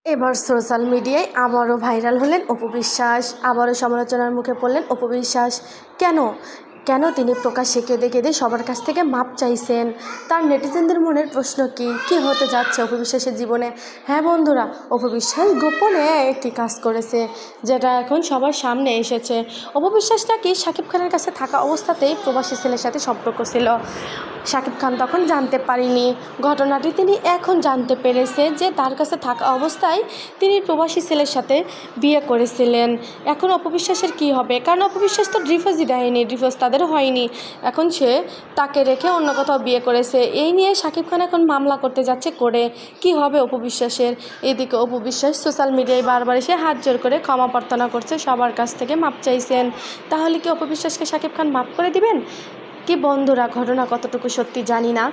এবার সোশ্যাল মিডিয়ায় আবারও ভাইরাল হলেন অপু বিশ্বাস। আবারও সমালোচনার মুখে পড়লেন অপু বিশ্বাস। কেন কেন তিনি প্রকাশ্যে কেঁদে কেঁদে সবার কাছ থেকে মাপ চাইছেন? তার নেটিজেনদের মনের প্রশ্ন কি হতে যাচ্ছে অপু বিশ্বাসের জীবনে? হ্যাঁ বন্ধুরা, অপু বিশ্বাস গোপনে একটি কাজ করেছে, যেটা এখন সবার সামনে এসেছে। অপু বিশ্বাস নাকি শাকিব খানের কাছে থাকা অবস্থাতেই প্রবাসী ছেলের সাথে সম্পর্ক ছিল। শাকিব খান তখন জানতে পারেনি। ঘটনাটি তিনি এখন জানতে পেরেছে যে তার কাছে থাকা অবস্থায় তিনি প্রবাসী ছেলের সাথে বিয়ে করেছিলেন। এখন অপু বিশ্বাসের কী হবে? কারণ অপু বিশ্বাস তো ডিভোর্সই দেয়নি, ডিভোর্স তাদের হয়নি। এখন সে তাকে রেখে অন্য কোথাও বিয়ে করেছে। এই নিয়ে শাকিব খান এখন মামলা করতে যাচ্ছে করে। কি হবে অপু বিশ্বাসের? এদিকে অপু বিশ্বাস সোশ্যাল মিডিয়ায় বারবার এসে হাত জোর করে ক্ষমা প্রার্থনা করছে, সবার কাছ থেকে মাপ চাইছেন। তাহলে কি অপু বিশ্বাসকে শাকিব খান মাপ করে দিবেন? কি বন্ধুরা, ঘটনা কতটুকু সত্যি জানি না।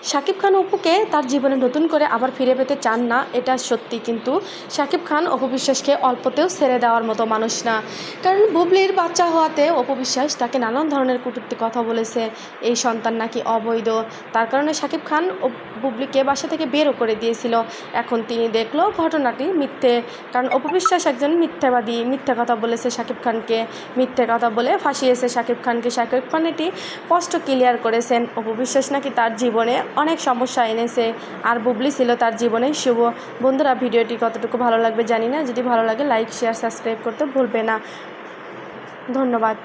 শাকিব খান অপুকে তার জীবনে নতুন করে আবার ফিরে পেতে চান না, এটা সত্যি। কিন্তু শাকিব খান অপু বিশ্বাসকে অল্পতেও ছেড়ে দেওয়ার মতো মানুষ না। কারণ বুবলির বাচ্চা হওয়াতে অপু বিশ্বাস তাকে নানান ধরনের কটূক্তি কথা বলেছে, এই সন্তান নাকি অবৈধ। তার কারণে শাকিব খান বুবলিকে বাসা থেকে বেরও করে দিয়েছিল। এখন তিনি দেখলো ঘটনাটি মিথ্যে, কারণ অপু বিশ্বাস একজন মিথ্যাবাদী, মিথ্যে কথা বলেছে শাকিব খানকে, মিথ্যে কথা বলে ফাঁসিয়েছে শাকিব খানকে। শাকিব খান এটি স্পষ্ট ক্লিয়ার করেছেন। অপু বিশ্বাস নাকি তার জীবনে অনেক সমস্যা এনেছে, আর বুবলি ছিল তার জীবনে শুভ। বন্ধুরা, ভিডিওটি কতটুকু ভালো লাগবে জানি না। যদি ভালো লাগে লাইক, শেয়ার, সাবস্ক্রাইব করতে ভুলবে না। ধন্যবাদ।